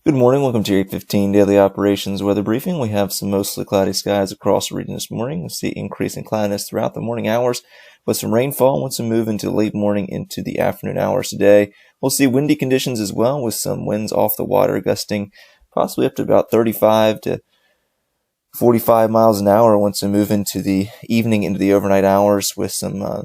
Good morning. Welcome to your 8:15 daily operations weather briefing. We have some mostly cloudy skies across the region this morning. We'll see increasing cloudiness throughout the morning hours with some rainfall once we move into the late morning into the afternoon hours today. We'll see windy conditions as well with some winds off the water gusting possibly up to about 35 to 45 miles an hour once we move into the evening into the overnight hours with some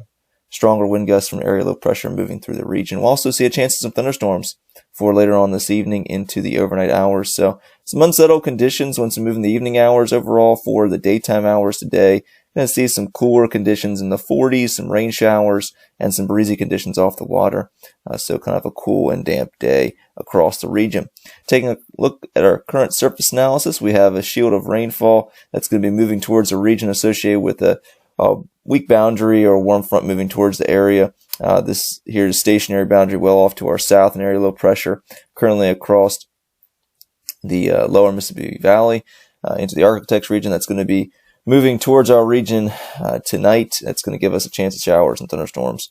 stronger wind gusts from area low pressure moving through the region. We'll also see a chance of some thunderstorms for later on this evening into the overnight hours. So some unsettled conditions once we move in the evening hours. Overall for the daytime hours today, going to see some cooler conditions in the 40s, some rain showers, and some breezy conditions off the water. So kind of a cool and damp day across the region. Taking a look at our current surface analysis, we have a shield of rainfall that's going to be moving towards a region associated with a weak boundary or warm front moving towards the area. This here is stationary boundary well off to our south, an area low pressure currently across the lower Mississippi Valley into the Arctic region. That's going to be moving towards our region tonight. That's going to give us a chance of showers and thunderstorms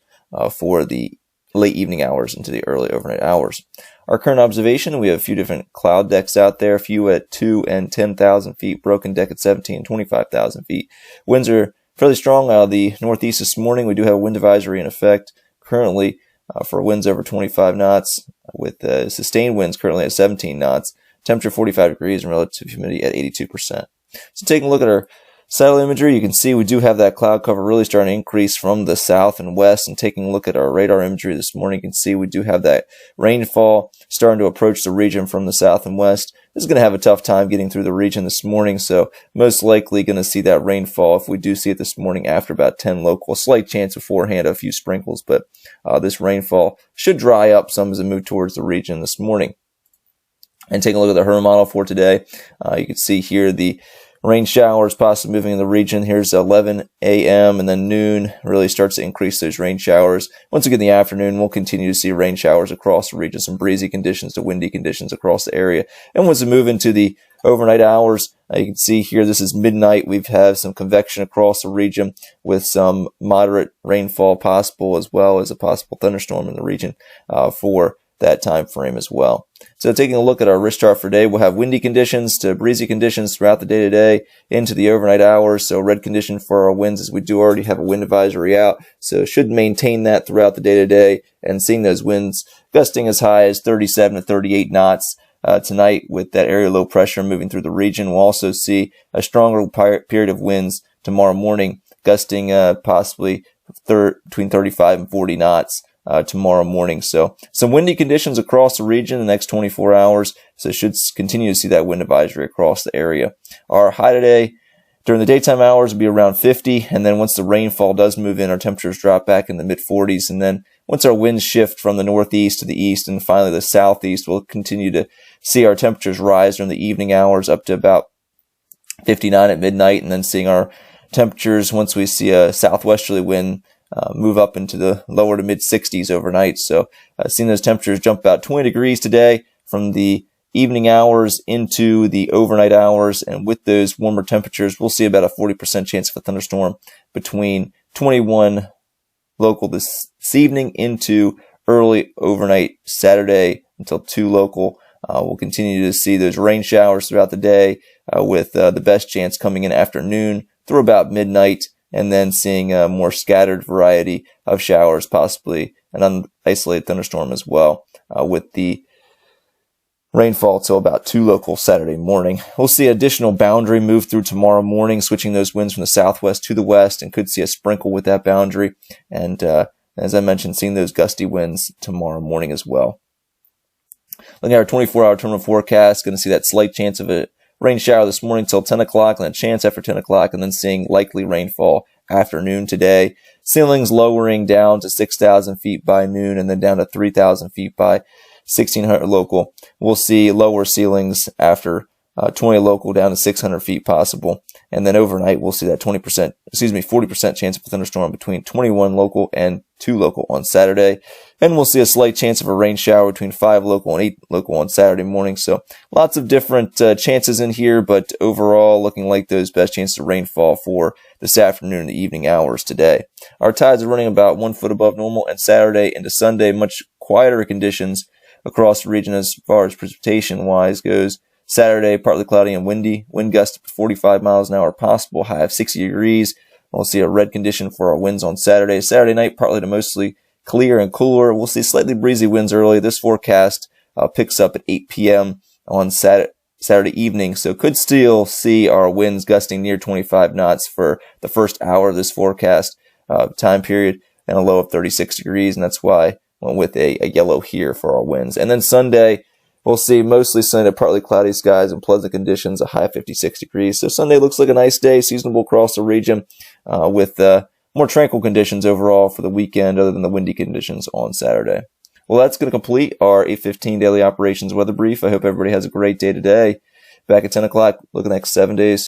for the late evening hours into the early overnight hours. Our current observation, we have a few different cloud decks out there, a few at 2 and 10,000 feet, broken deck at 17 and 25,000 feet. Winds are fairly strong out of the northeast this morning. We do have a wind advisory in effect currently for winds over 25 knots with sustained winds currently at 17 knots, temperature 45 degrees and relative humidity at 82%. So taking a look at our satellite imagery, you can see we do have that cloud cover really starting to increase from the south and west. And taking a look at our radar imagery this morning, you can see we do have that rainfall starting to approach the region from the south and west. This is going to have a tough time getting through the region this morning, so most likely going to see that rainfall if we do see it this morning after about 10 local. A slight chance beforehand of a few sprinkles, but this rainfall should dry up some as we move towards the region this morning. And taking a look at the HRRR model for today, you can see here the rain showers possibly moving in the region. Here's 11 a.m. and then noon really starts to increase those rain showers. Once again, in the afternoon, we'll continue to see rain showers across the region, some breezy conditions to windy conditions across the area. And once we move into the overnight hours, you can see here this is midnight. We've had some convection across the region with some moderate rainfall possible as well as a possible thunderstorm in the region for that time frame as well. So taking a look at our risk chart for today, we'll have windy conditions to breezy conditions throughout the day today into the overnight hours. So red condition for our winds as we do already have a wind advisory out. So should maintain that throughout the day today and seeing those winds gusting as high as 37 to 38 knots tonight with that area low pressure moving through the region. We'll also see a stronger period of winds tomorrow morning gusting possibly between 35 and 40 knots. Tomorrow morning. So some windy conditions across the region in the next 24 hours. So should continue to see that wind advisory across the area. Our high today during the daytime hours will be around 50. And then once the rainfall does move in, our temperatures drop back in the mid 40s. And then once our winds shift from the northeast to the east and finally the southeast, we'll continue to see our temperatures rise during the evening hours up to about 59 at midnight. And then seeing our temperatures once we see a southwesterly wind move up into the lower to mid 60s overnight. So seeing those temperatures jump about 20 degrees today from the evening hours into the overnight hours. And with those warmer temperatures, we'll see about a 40% chance of a thunderstorm between 21 local this evening into early overnight Saturday until 2 local. We'll continue to see those rain showers throughout the day with the best chance coming in afternoon through about midnight. And then seeing a more scattered variety of showers, possibly an isolated thunderstorm as well, with the rainfall till about 2 local Saturday morning. We'll see additional boundary move through tomorrow morning, switching those winds from the southwest to the west, and could see a sprinkle with that boundary. And as I mentioned, seeing those gusty winds tomorrow morning as well. Looking at our 24-hour terminal forecast, going to see that slight chance of a rain shower this morning till 10 o'clock, and a chance after 10 o'clock, and then seeing likely rainfall afternoon today. Ceilings lowering down to 6,000 feet by noon, and then down to 3,000 feet by 1600 local. We'll see lower ceilings after 20 local down to 600 feet possible. And then overnight, we'll see that 40% chance of a thunderstorm between 21 local and 2 local on Saturday. And we'll see a slight chance of a rain shower between 5 local and 8 local on Saturday morning. So lots of different chances in here, but overall looking like those best chances of rainfall for this afternoon and the evening hours today. Our tides are running about 1 foot above normal, and Saturday into Sunday, much quieter conditions across the region as far as precipitation-wise goes. Saturday, partly cloudy and windy. Wind gusts up to 45 miles an hour possible, high of 60 degrees. We'll see a red condition for our winds on Saturday. Saturday night, partly to mostly clear and cooler. We'll see slightly breezy winds early. This forecast picks up at 8 p.m. on Saturday evening, so could still see our winds gusting near 25 knots for the first hour of this forecast time period, and a low of 36 degrees, and that's why I went with a yellow here for our winds. And then Sunday, we'll see mostly sunny to partly cloudy skies and pleasant conditions, a high of 56 degrees. So Sunday looks like a nice day, seasonable across the region, with more tranquil conditions overall for the weekend, other than the windy conditions on Saturday. Well, that's going to complete our 8:15 daily operations weather brief. I hope everybody has a great day today. Back at 10 o'clock, look at the next 7 days.